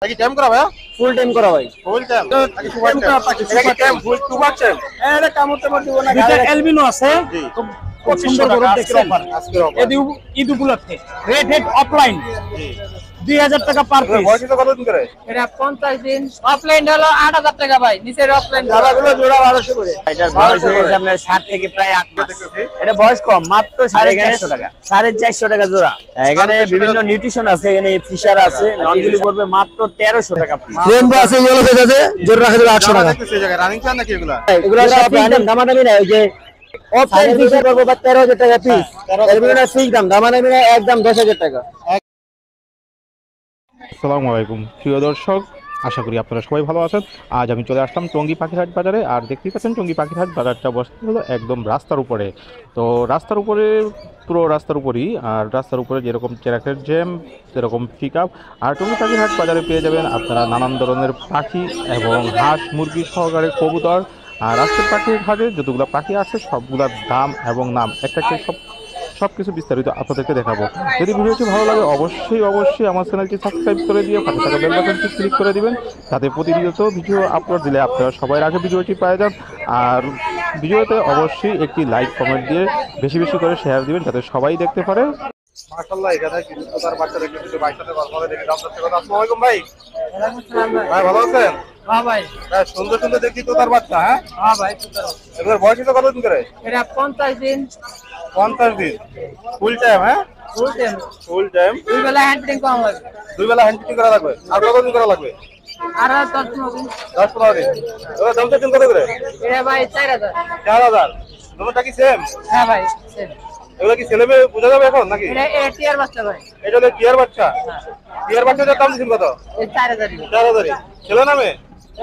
নাকি টাইম করা ভাই? ফুল টাইম করা ভাই। ফুল টাইম নাকি সুপার টাইম? এটা টাইম ফুল সুপার টাইম। এটা কামতে মত দিব না। এটা এলবিনো আছে। খুব সুন্দর গরু দেখছেন। আজকের অফার ঈদ উপলক্ষে রেড হেড অফলাইন 2000 টাকা পার পিস। বয়স কত দিন করে? এটা 50 দিন। অফলাইন হলো 8000 টাকা ভাই। নিচের অফলাইন যারাগুলো জোড়া 1200 করে। এটার বয়স হয়েছে আপনার 7 থেকে প্রায় 8 মাস। এটা বয়স কম, মাত্র 450 টাকা। 450 টাকা জোড়া। এখানে বিভিন্ন নিউট্রিশন আছে, এখানে ফিশার আছে, ননগুলি পড়বে মাত্র 1300 টাকা পিস। রেনবো আছে, ইয়েলো ফেজ আছে, জোড়া রাখা যাবে 800 টাকা। এই জায়গায় রানিং চান নাকি এগুলা? এগুলো সব রানিং, দামাদামি না। ওই যে অফলাইন ফিশার পড়বে 13000 টাকা পিস। এলবিনো ফিক্স দাম, দামাদামি না, একদম 10000 টাকা। আসসালামু আলাইকুম প্রিয় দর্শক, আশা করি আপনারা সবাই ভালো আছেন। আজ আমি চলে আসলাম টঙ্গী পাখিরহাট বাজারে। আর দেখতেই পাচ্ছেন টঙ্গী পাখিরহাট বাজারটা বসতে হলো একদম রাস্তার উপরে। তো রাস্তার উপরে, পুরো রাস্তার উপরেই। আর রাস্তার উপরে যেরকম ট্রাকের জ্যাম, সেরকম পিক আপ। আর টঙ্গী পাখিরহাট বাজারে পেয়ে যাবেন আপনারা নানান ধরনের পাখি এবং হাঁস মুরগি সহকারে কবুতর। আর আজকের পাখির হাটে যতগুলো পাখি আছে সবগুলোর দাম এবং নাম একটা সবকিছু বিস্তারিত আপনাদেরকে দেখাবো। যদি ভিডিওটি ভালো লাগে অবশ্যই আমার চ্যানেলটি সাবস্ক্রাইব করে দিয়ে পাশে থাকা বেল বাটনটি ক্লিক করে দিবেন, যাতে প্রতিনিয়ত ভিডিও আপলোড দিলে আপনারা সবার আগে ভিডিওটি পেয়ে যান। আর ভিডিওতে অবশ্যই একটি লাইক কমেন্ট দিয়ে বেশি বেশি করে শেয়ার দিবেন, যাতে সবাই দেখতে পারে। মাশাআল্লাহ, এখানে কিছু তার বাচ্চা দেখতে কিছু বাইক সাথে কথা বলে দেখি। আসসালামু আলাইকুম ভাই। ওয়ালাইকুম আসসালাম ভাই। ভাই ভালো আছেন? হ্যাঁ ভাই। ভাই সুন্দর সুন্দর দেখি তো তার বাচ্চা। হ্যাঁ হ্যাঁ ভাই, সুন্দর। এবার বয়স কত দিন করে? এটা 50 দিন। 50 দিন ফুল টাইম? হ্যাঁ ফুল টাইম। Full time. দুই বেলা হ্যান্ড ফিটিং করা লাগবে। দুই বেলা হ্যান্ড ফিটিং করা লাগবে। আর কতদিন করা লাগবে? আর 10-15 দিন। 10-15 দিন। এবার দাম চাচ্ছেন কত করে? এটা ভাই 4000। 4000। দুটোটা কি সেম? হ্যাঁ ভাই সেম। এগুলো কি ছেলে মেয়ে বোঝা যাবে এখন নাকি? এটা টিয়ার বাচ্চা ভাই। এটা হলো টিয়ার বাচ্চা। টিয়ার বাচ্চাটার দাম দিচ্ছেন কত? এই 4000। 4000। ছেলে না মেয়ে?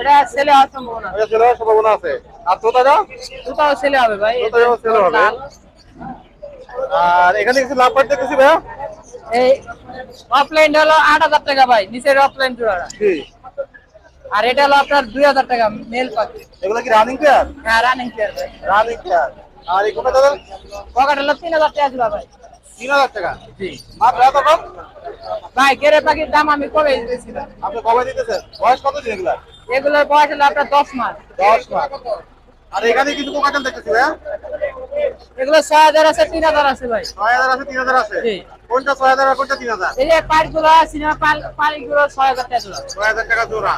এটা ছেলে হওয়ার সম্ভাবনা আছে। এটা ছেলে হওয়ার সম্ভাবনা আছে। আর তোতাটা? দুটাও ছেলে হবে ভাই। তোতাও ছেলে হবে। আর এখানে কিছু লাভ পাট দেখতেছি ভাই। এই অফলাইন হলো 8000 টাকা ভাই, নিচের অফলাইন জোড়াটা। জি। আর এটা হলো আপনার 2000 টাকা মেল পাখি। এগুলো কি রানিং পেয়ার? হ্যাঁ রানিং পেয়ার ভাই। Running pair. আর এই কোটা দাদা? পকেট হলো 3000 টাকা জোড়া ভাই। 3000 টাকা? জি। মাত্র এত কম? ভাই গেরে পাখির দাম আমি কবে দিতেছিলাম। আপনি কবে দিতেছেন? বয়স কত দিন এগুলা? এগুলোর বয়স হলো আপনার 10 মাস। 10 মাস। আর এখানে কিছু কোকাটেল দেখতেছি ভাই। এগুলো 6000 আছে, 3000 আছে ভাই। 6000 আছে, 3000 আছে। জি। কোনটা 6000 আর কোনটা 3000? এই যে পাইগুলো সিনেমা পাইগুলো 6000 টাকা জোড়া। 6000 টাকা জোড়া।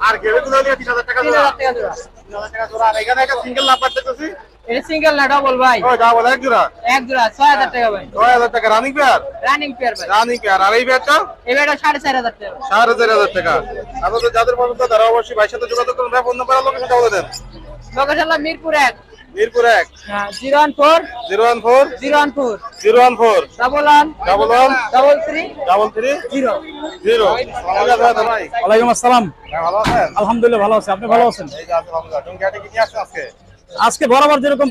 আর গেরেগুলো নিয়ে 3000 টাকা জোড়া। 3000 টাকা জোড়া। 3000 টাকা জোড়া। আর এখানে একটা সিঙ্গেল লাভ পাট দেখতেছি। এটা সিঙ্গেল না ডাবল ভাই। ও ডাবল এক জোড়া। এক জোড়া 6000 টাকা ভাই। 6000 টাকা রানিং পেয়ার? রানিং পেয়ার ভাই। Running pair. আর এই পেয়ারটা? এই বেটা 4500 টাকা। 4500 টাকা। আপনাদের যাদের পছন্দ তারা অবশ্যই ভাইয়ের সাথে যোগাযোগ করুন। ফোন নাম্বার আর লোকেশনটা বলে দেন। লোকেশন হলো মিরপুর 1। মিরপুর 1। হ্যাঁ 014 014 014 014 11 11 33 33 0 0। ভাই ওয়ালাইকুম আসসালাম। ভালো আছেন? আলহামদুলিল্লাহ ভালো আছি, আপনি ভালো আছেন? এই যে আলহামদুলিল্লাহ। তুমি গাড়ি কি নিয়ে আসছেন আজকে? আজকে বরাবর যেরকম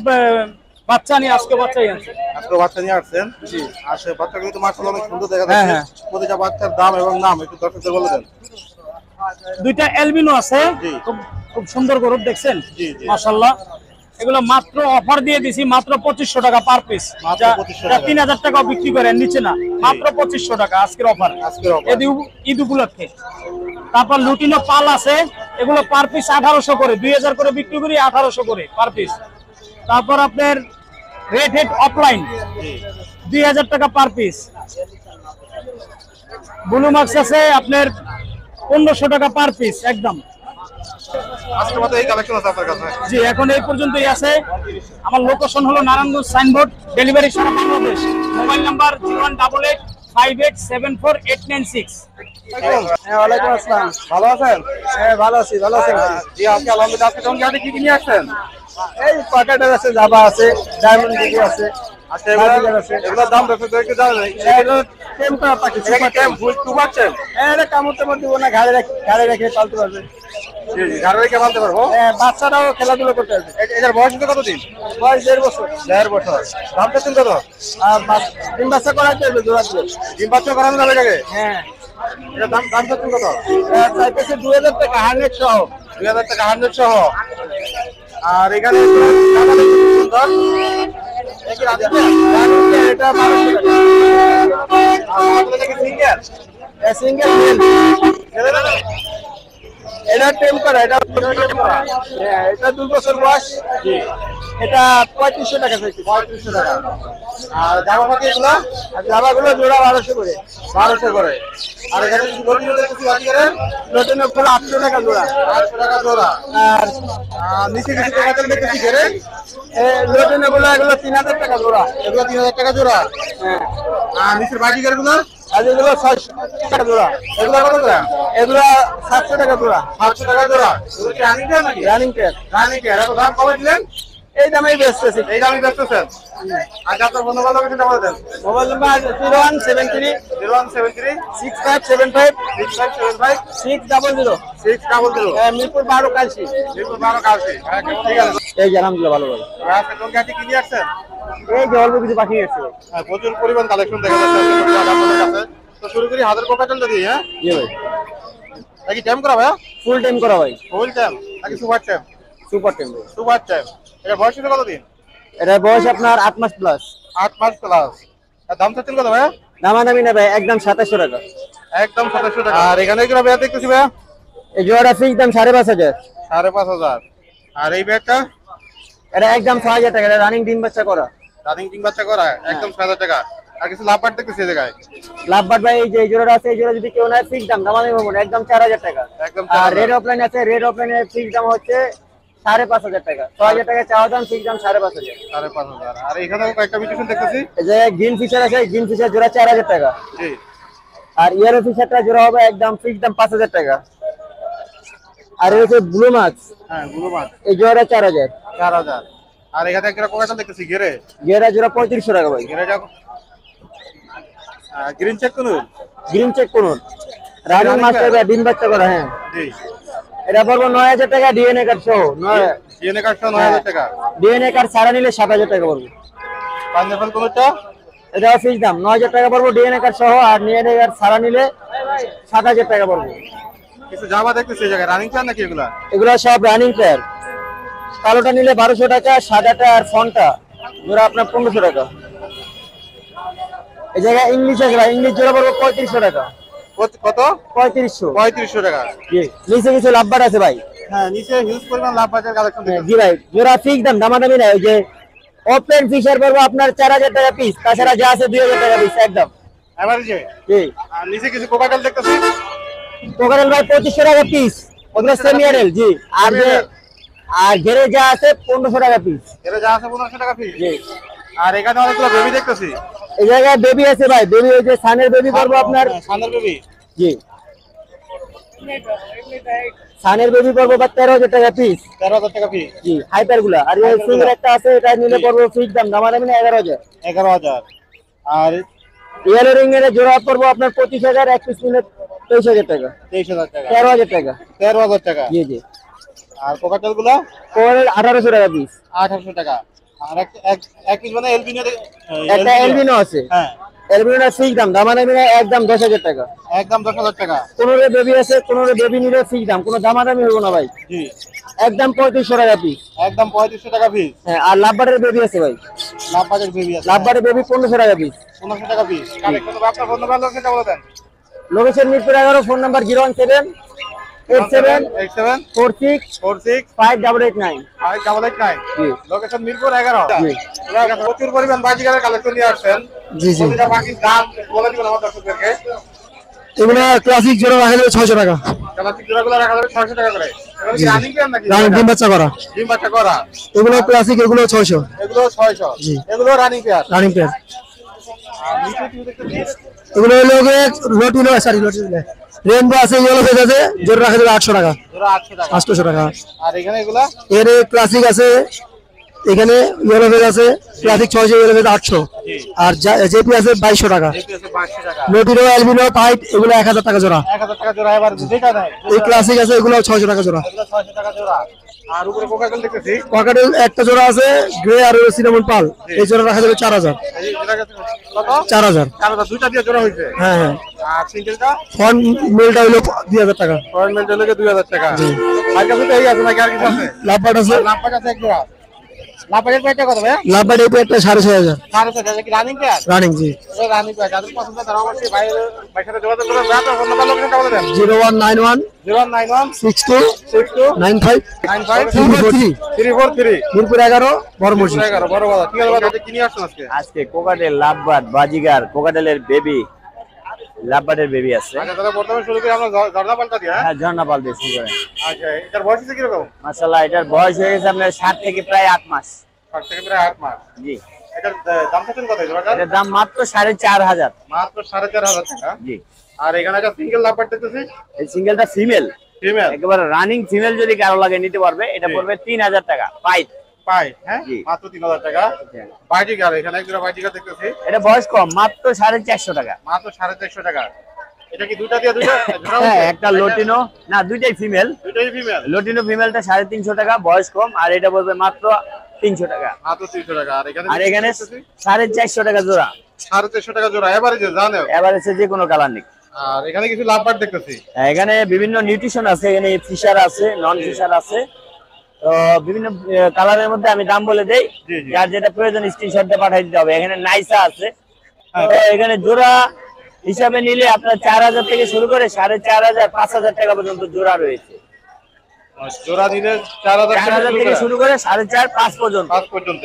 বাচ্চা নিয়ে আজকে বাচ্চাই আছে। আজকে বাচ্চা নিয়ে আসছেন? জি। আসলে বাচ্চাগুলো তো মাশাআল্লাহ অনেক সুন্দর দেখা হ্যাঁ, যাচ্ছে। হ্যাঁ। প্রতিটা বাচ্চার দাম এবং নাম একটু দর্শকদের বলে দেন। দুইটা এলবিনো আছে, জি। খুব সুন্দর গরু দেখছেন। জি, জি। মাশাআল্লাহ। এগুলো মাত্র অফার দিয়ে দিছি, মাত্র 2500 টাকা পার পিস। মাত্র 2500 টাকা। 3000 টাকা বিক্রি করেন, নিচে না, মাত্র 2500 টাকা আজকের অফার। আজকের অফার। ঈদ উপলক্ষে। তারপর লুটিনো পাল আছে, এগুলো পার পিস 1800 করে, 2000 করে বিক্রি করি, 1800 করে পার পিস। তারপর আপনার রেড হেড অফলাইন 2000 টাকা পার পিস। ব্লু মার্কস আছে আপনার 1500 টাকা পার পিস একদম। আজকের মতো এই কালেকশন আছে আপনার কাছে? জি, এখন এই পর্যন্তই আছে। আমার লোকেশন হলো নারায়ণগঞ্জ সাইনবোর্ড, ডেলিভারি সারা বাংলাদেশ। Mobile number 0188574896। ওয়ালাইকুম আসসালাম। ভালো আছেন? হ্যাঁ ভালো আছি, ভালো আছেন? জি আজকে আলহামদুলিল্লাহ। আজকে তুমি গাড়ি কি কি নিয়ে আসছেন? এই পকেটের আছে, জাবা আছে, ডায়মন্ড ডিগি আছে। আচ্ছা এগুলোর দাম বেশি একটু জানেন? এগুলো টেম করা পাখি। এটা কি টাইম ফুল টু পাচ্ছেন? এটা কামড়তে মত দিব না, ঘাড়ে রেখে পালতে পারবে। জি জি, ঘরে রেখে মানতে পারবো। বাচ্চারাও খেলাধুলা করতে পারবে। এটার বয়স কত দিন? বয়স 1.5 বছর। 1.5 বছর। দাম চাচ্ছেন কত? আর ডিম বাচ্চা করাতে হবে জোড়া দিয়ে। ডিম বাচ্চা করানো যাবে এটাকে? হ্যাঁ। এটার দাম চাচ্ছেন কত? চাইতেছে 2000 টাকা 100 সহ। 2000 টাকা 100 সহ। আর এখানে সুন্দর এটা 1200 টাকা। সিঙ্গেল সিঙ্গেল এটা টেম্পার, এটা হ্যাঁ, এটা 2 বছর বয়স। এটা 3500 টাকা চাইছি। 3500 টাকা। আর জামা পাখি এগুলো আর জামাগুলো জোড়া 1200 করে। 1200 করে। আর এখানে কিছু লটিনো দেখতেছি বাজিকারের নতুন ফুল 800 টাকা জোড়া। 800 টাকা জোড়া। আর নিচে কিছু কোকাটেল দেখতেছি ঘেরে নতুন এগুলো 3000 টাকা জোড়া। এগুলো 3000 টাকা জোড়া। হ্যাঁ, আর নিচের বাজিকার গুলো আর এগুলো 600 টাকা জোড়া। এগুলো কত করে? এগুলো 700 টাকা জোড়া। 700 টাকা জোড়া। এগুলো কি রানিং পেয়ার নাকি? Running pair. Running pair. এত দাম কমে দিলেন? এই দামেই বেচতেছি। এই দামই বেচতেছেন? আচ্ছা, আপনার বন্ধু বান্ধব কিন্তু বলে দেন। Mobile number 0173 0173 6575 6575 600। 600। মিরপুর 12 কালসি। মিরপুর 12 কালসি। হ্যাঁ, ঠিক আছে। এই যে আলহামদুলিল্লাহ ভালো ভালো। আচ্ছা, কোন গাড়ি কিনে আসছেন? এই যে অল্প কিছু বাকি আছে। হ্যাঁ, প্রচুর পরিমাণ কালেকশন দেখা যাচ্ছে আপনাদের কাছে। তো শুরু করি হাজার কোকাটেলটা দিয়ে। হ্যাঁ, জি ভাই, নাকি টাইম করা ভাই? ফুল টাইম করা ভাই। ফুল টাইম নাকি super time? Super time. Super time. এটা বয়স কত দিন? এটা বয়স আপনার 8 মাস প্লাস। 8 মাস প্লাস। আর দাম চাচ্ছেন কত ভাই? দামাদামি না ভাই, একদম 2700 টাকা। একদম 2700 টাকা। আর এখানে কি ভাই দেখতেছি ভাই? এই জোড়াটা ফিক্স দাম 5500। 5500। আর এই ব্যাগটা এটা একদম 6000 টাকা। এটা রানিং ডিম বাচ্চা করা। রানিং ডিম বাচ্চা করা একদম 6000 টাকা। আর কিছু লাভ পাট দেখতেছি এই জায়গায়। লাভবাট ভাই, এই যে এই জোড়াটা আছে, এই জোড়া যদি কেউ নেয় ফিক্স দাম, দামাদামি হবে না, একদম 4000 টাকা। একদম আর 4000 রেড অফলাইন আছে, রেড অফলাইনের ফিক্স দাম হচ্ছে 5500 টাকা। 6000 টাকা চাওয়া দাম, ফিক্স দাম 5500। 5500। আর এখানে কয়েকটা মিউটেশন দেখতেছি। এই যে গ্রিন ফিশার আছে, গ্রিন ফিশার জোড়া 4000 টাকা। জি। আর ইয়েলো ফিশারটা জোড়া হবে একদম ফিক্স দাম 5000 টাকা। আর এই হচ্ছে ব্লু মাছ, হ্যাঁ, গুলো মাছ এই জোড়া 4000। 4000। আর এখানে একটা কোকাটেল দেখতেছি ঘেরে। গেরা জোড়া 3500 টাকা ভাই। ঘেরেটা গ্রিন চেক কোন? গ্রিন চেক করুন, রানিং মাস্টার ডিম বাচ্চা করা। হ্যাঁ, জি। এটা পড়বো 9000 টাকা ডিএনএ কার্ড সহ। ডিএনএ কার্ড 9000 টাকা। ডিএনএ কার্ড ছাড়া নিলে 7000 টাকা পড়বে। পাঞ্জাবেল কোনটা? এটা ফিক্স দাম 9000 টাকা পড়বো ডিএনএ কার্ড সহ, আর ডিএনএ কার্ড ছাড়া নিলে 7000 টাকা পড়বে। কিছু জামা দেখতেছি এই জায়গায় রানিং প্যান্ট নাকি এগুলা? এগুলো সব রানিং পেয়ার। কালোটা নিলে 1200 টাকা, সাদাটা আর ফনটা জোড়া আপনার 1500 টাকা। এই জায়গায় ইংলিশ আছে ভাই, ইংলিশ জোড়া পড়বো 3500 টাকা। কত? 3500। 3500 টাকা। জি, নিচে কিছু লাভবার আছে ভাই। হ্যাঁ, নিচে হিউজ পরিমাণ লাভ বাজার কালেকশন দেখতেছি। জি ভাই, জোড়া ফিক্স দাম, দামাদামি নাই। ওই যে ওপেন ফিশার পড়বো আপনার 4000 টাকা পিস, তাছাড়া যা আছে 2000 টাকা পিস একদম। এভারেজে। জি, আর নিচে কিছু কোকাটেল দেখতেছি। কোকারেল ভাই 2500 টাকা পিস, ওগুলো সেমিয়ারেল। জি, আর যে আর ঘেরে যা আছে 1500 টাকা পিস। এর যা আছে 1500 টাকা পিস। জি, আর এখানে অনেকগুলো বেবি দেখতেছি। এই জায়গায় বেবি আছে ভাই, বেবি ওই যে সানের বেবি পড়বো আপনার। সানের বেবি। জি, সানের বেবি পড়বো 13000 টাকা পিস। 13000 টাকা পিস। জি, হাইপার গুলা। আর এই সিঙ্গেল একটা আছে, এটা নিলে পড়বো ফিক্স দাম, দামাদামি না 11000। 11000। আর ইয়েলো রিং এর জোড়া পড়বো আপনার 25000, এক পিস নিলে 23000 টাকা। 23000 টাকা। 13000 টাকা। 13000 টাকা। জি জি। আর কোকাটেল গুলো কোকারেল 1800 টাকা পিস। 1800 টাকা। আর এক পিস মানে এলবিনো একটা এলবিনো আছে, হ্যাঁ, এলবিনোটা ফিক্স দাম, দামাদামি না একদম 10000 টাকা। একদম 10000 টাকা। 15 বেবি আছে, 15 বেবি নিলে ফিক্স দাম, কোনো দামাদামি হইব না ভাই, জি। একদম 3500 টাকা পিস। একদম 3500 টাকা পিস। হ্যাঁ, আর লাভবারের বেবি আছে ভাই, লাভ বাজার বেবি আছে। লাভবারের বেবি 1500 টাকা পিস। 1500 টাকা পিস। কালেকশন আপনার ফোন নাম্বার লোকেশনটা বলে দেন। Location Mirpur 11, phone number 01787 87 46 46 5889। 5889। জি লোকেশন মিরপুর 11। জি। প্রচুর পরিমাণ বাজিকারের কালেকশন নিয়ে আসছেন। জি জি। প্রতিটা পাখির দাম বলে দিবেন আমার দর্শকদেরকে। এগুলো ক্লাসিক জোড়া রাখা যাবে 600 টাকা। ক্লাসিক জোড়াগুলো রাখা যাবে 600 টাকা করে। এগুলো কি রানিং পেয়ার নাকি? ডিম বাচ্চা করা। ডিম বাচ্চা করা। এগুলো ক্লাসিক, এগুলো 600। এগুলো 600। জি। এগুলো রানিং পেয়ার। Running pair. আর নিচে কি দেখতেছি? এগুলো হলো লটিনো, সরি লটিনো রেনবো আছে, ইয়েলো ফেজ আছে, জোড়া রাখা যাবে 800 টাকা। জোড়া 800 টাকা। 800 টাকা। আর এখানে এগুলা এর ক্লাসিক আছে, এখানে ইয়েলো ফেজ আছে, ক্লাসিক 600, ইয়েলো ফেজ 800। জি। আর জেপি আছে 2200 টাকা। এটি আছে 500 টাকা। লটিনো, অ্যালবিনো, পাইট এগুলো 1000 টাকা জোড়া। 1000 টাকা জোড়া। এবার যেটা দেয় এই ক্লাসিক আছে, এগুলো 600 টাকা জোড়া। এগুলো 600 টাকা জোড়া। আর উপরে কোকাটেল দেখতেছি। পকেটের একটা জোড়া আছে গ্রে আর সিনামন পাল, এই জোড়া রাখা যাবে 4000। এই এটা কত? 4000। কারণটা দুইটা দিয়ে জোড়া হইছে। হ্যাঁ হ্যাঁ। আর সিঙ্গেলটা ফন মেলটা হলো 2000 টাকা। গভর্নমেন্ট হলে 2000 টাকা। জি। আর কাছে তো এই আছে নাকি আর কিছু আছে? লাভবাট আছে, লাম্পাট আছে এক জোড়া। লাভবাটের পেয়ারটা কত ভাইয়া? লাভবাট এই পেয়ারটা 6,500। 6,500 কি রানিং পেয়ার? রানিং জি। রানিং পেয়ার যাদের পছন্দ তারা অবশ্যই ভাইয়ের সাথে যোগাযোগ করবেন। ভাই আপনার ফোন নাম্বার লোকেশনটা বলে দেন। 0191 0191 62 62 95 95 343 343 মিরপুর 11 বড় মসজিদ। 11 বড় বাজার। ঠিক আছে ভাই, কি নিয়ে আসছেন আজকে? আজকে কোকাটেল, লাভবাট, বাজিগার, কোকাটেলের বেবি, লাভবাটের বেবি আছে। আচ্ছা তাহলে বর্তমানে শুরু করি আমরা ঝর্ণা পাল্টা দিয়ে। হ্যাঁ, ঝর্ণা পাল বেশি করে। আচ্ছা এটার বয়স কি রকম? মাশাআল্লাহ, এটার বয়স হয়ে গেছে আপনার 7 থেকে প্রায় 8 মাস। 8 থেকে প্রায় 8 মাস। জি। এটার দাম কত জোড়াটার? এটার দাম মাত্র 4,500। মাত্র 4,500 টাকা। জি। আর এখানে একটা সিঙ্গেল লাভবাট দেখতেছি। এই সিঙ্গেলটা ফিমেল, ফিমেল একেবারে রানিং ফিমেল, যদি কারো লাগে নিতে পারবে। এটা জি। পড়বে 3,000 টাকা পাইপ। পাই, হ্যাঁ জি। মাত্র 3,000 টাকা। বাইটিকার এখানে এক জোড়া বাইটিকার দেখতেছি। এটা বয়স কম, মাত্র 450 টাকা। মাত্র 450 টাকা। এটা কি দুইটা দিয়ে দুইটা জোড়া হ্যাঁ, হচ্ছে? একটা লটিনো, না দুইটাই ফিমেল। দুইটাই ফিমেল। লটিনো ফিমেলটা 350 টাকা, বয়স কম। আর এটা পড়বে মাত্র 300 টাকা। মাত্র 300 টাকা। আর এখানে 450 টাকা জোড়া। 450 টাকা জোড়া এভারেজে জানো। এভারেজে যে কোনো কালার নেই। আর এখানে কিছু লাভবাট দেখতেছি। এখানে বিভিন্ন নিউট্রিশন আছে, এখানে ফিশার আছে, নন ফিশার আছে। তো বিভিন্ন কালারের মধ্যে আমি দাম বলে দেই, জি, জি। যার যেটা প্রয়োজন স্ক্রিনশট দিয়ে পাঠিয়ে দিতে হবে। এখানে নাইসা আছে। তো এখানে জোড়া হিসাবে নিলে আপনার 4,000 থেকে শুরু করে 4,500 5,000 টাকা পর্যন্ত জোড়া রয়েছে। জোড়া দিলে 4,000 4,000 থেকে শুরু করে 4,500 5 পর্যন্ত। 5 পর্যন্ত।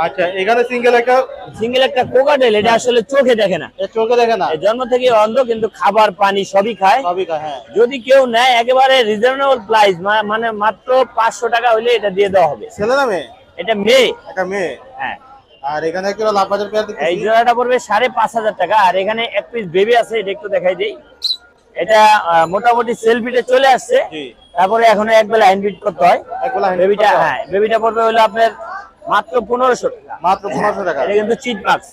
আচ্ছা এখানে সিঙ্গেল একটা সিঙ্গেল একটা কোকাটেল, এটা আসলে চোখে দেখে না, এর চোখে দেখে না। এই জন্ম থেকে অন্ধ, কিন্তু খাবার পানি সবই খায়। সবই হ্যাঁ। যদি কেউ নেয় একেবারে রিজনেবল প্রাইস, মানে মাত্র 500 টাকা হলে এটা দিয়ে দেওয়া হবে। ছেলে না মেয়ে? এটা মেয়ে। একটা মেয়ে। হ্যাঁ। আর এখানে একটা লাভবাটের পেয়ার এই দেখতেছি। জোড়াটা পড়বে 5,500 টাকা। আর এখানে এক পিস বেবি আছে, এটা একটু দেখাই দেই। এটা মোটামুটি সেলফিটে চলে আসছে। জি। তারপরে এখন একবেলা হ্যান্ডবিট করতে হয়। একবেলা hand feed বেবিটা, করতে হয়। হ্যাঁ বেবিটা পড়বে হলো আপনার মাত্র 1,500 টাকা। মাত্র 1500 টাকা। এটা কিন্তু চিট মার্কস,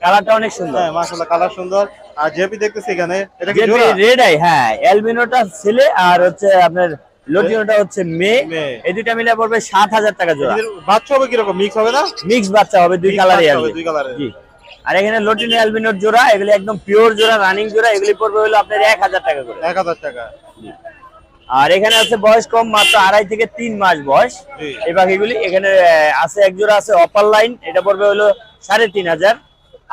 কালারটা অনেক সুন্দর। হ্যাঁ মাশাআল্লাহ কালার সুন্দর। আর জেপি দেখতেছি এখানে, এটা কি জোড়া? রেড আই, হ্যাঁ অ্যালবিনোটা ছেলে আর হচ্ছে আপনার লটিনোটা হচ্ছে মেয়ে। মেয়ে। এই দুইটা মিলে পড়বে 7,000 টাকা জোড়া। এদের বাচ্চা হবে কি রকম, মিক্স হবে না? মিক্স বাচ্চা হবে, দুই Mix কালারই বাচ্চা আসবে। হবে, দুই কালারের। জি। আর এখানে লটিনো অ্যালবিনোর জোড়া, এগুলি একদম পিওর জোড়া, রানিং জোড়া। এগুলি পড়বে হলো আপনার 1,000 টাকা করে। 1,000 টাকা। আর এখানে আছে বয়স কম, মাত্র 2.5 থেকে 3 মাস বয়স জি। এই পাখিগুলি। এখানে আছে এক জোড়া আছে অপার লাইন, এটা পড়বে হলো 3,500।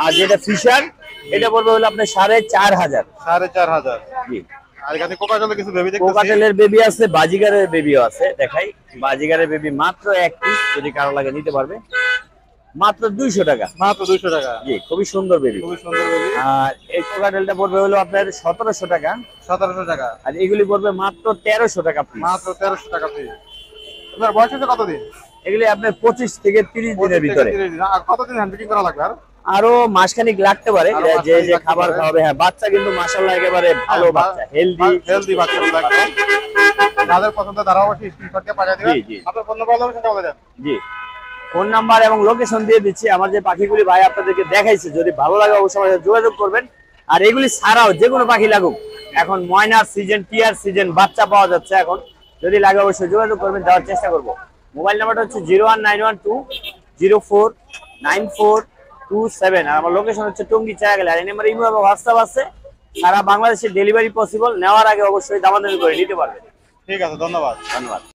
আর যেটা ফিশার, এটা পড়বে হলো আপনার 4,500। 4,500। জি। আর এখানে কোকাটেলের কিছু বেবি দেখতেছি। কোকাটেলের বেবি আছে, বাজিগারের বেবিও আছে, দেখাই। বাজিগারের বেবি মাত্র এক পিস, যদি কারো লাগে নিতে পারবে। মাত্র 200 টাকা। মাত্র 200 টাকা। জি, খুবই সুন্দর বেবি। খুবই সুন্দর বেবি। আর এই কোকাটেলটা পড়বে হলো আপনার 1,700 টাকা। 1700 টাকা। আর এগুলি পড়বে মাত্র 1,300 টাকা পিস। মাত্র 1300 টাকা পিস। আপনার বয়স হচ্ছে কতদিন? এগুলি আপনার 25 থেকে 30 দিনের ভিতরে। আর কতদিন হ্যান্ড ফিটিং করা লাগবে? আর আরো মাসখানিক লাগতে পারে, আরো যে মাসখানেক যে লাগতে খাবার পারে। খাওয়াবে। হ্যাঁ, বাচ্চা কিন্তু মাশাআল্লাহ একেবারে ভালো বাচ্চা, হেলদি। হেলদি বাচ্চা লাগবে। যাদের পছন্দ তারা অবশ্যই স্ক্রিনশট দিয়ে পাঠিয়ে দিবেন। জি, জি। আপনার ফোন নাম্বার বলবেন সেটা বলে দেন। জি, ফোন নাম্বার এবং লোকেশন দিয়ে দিচ্ছি। আমার যে পাখিগুলি ভাই আপনাদেরকে দেখাইছে, যদি ভালো লাগে অবশ্যই আমাদের সাথে যোগাযোগ করবেন। আর এগুলি ছাড়াও যে কোনো পাখি লাগুক, এখন ময়নার সিজন, টিয়ার সিজন, বাচ্চা পাওয়া যাচ্ছে এখন। যদি লাগে অবশ্যই যোগাযোগ করবেন, দেওয়ার চেষ্টা করব। মোবাইল নাম্বারটা হচ্ছে 01912049427। আর আমার লোকেশন হচ্ছে টঙ্গী চায়াগেল। আর এই নাম্বারে ইমো এবং হোয়াটসঅ্যাপ আছে। সারা বাংলাদেশে ডেলিভারি পসিবল। নেওয়ার আগে অবশ্যই দামাদামি করে নিতে পারবেন। ঠিক আছে, ধন্যবাদ। ধন্যবাদ।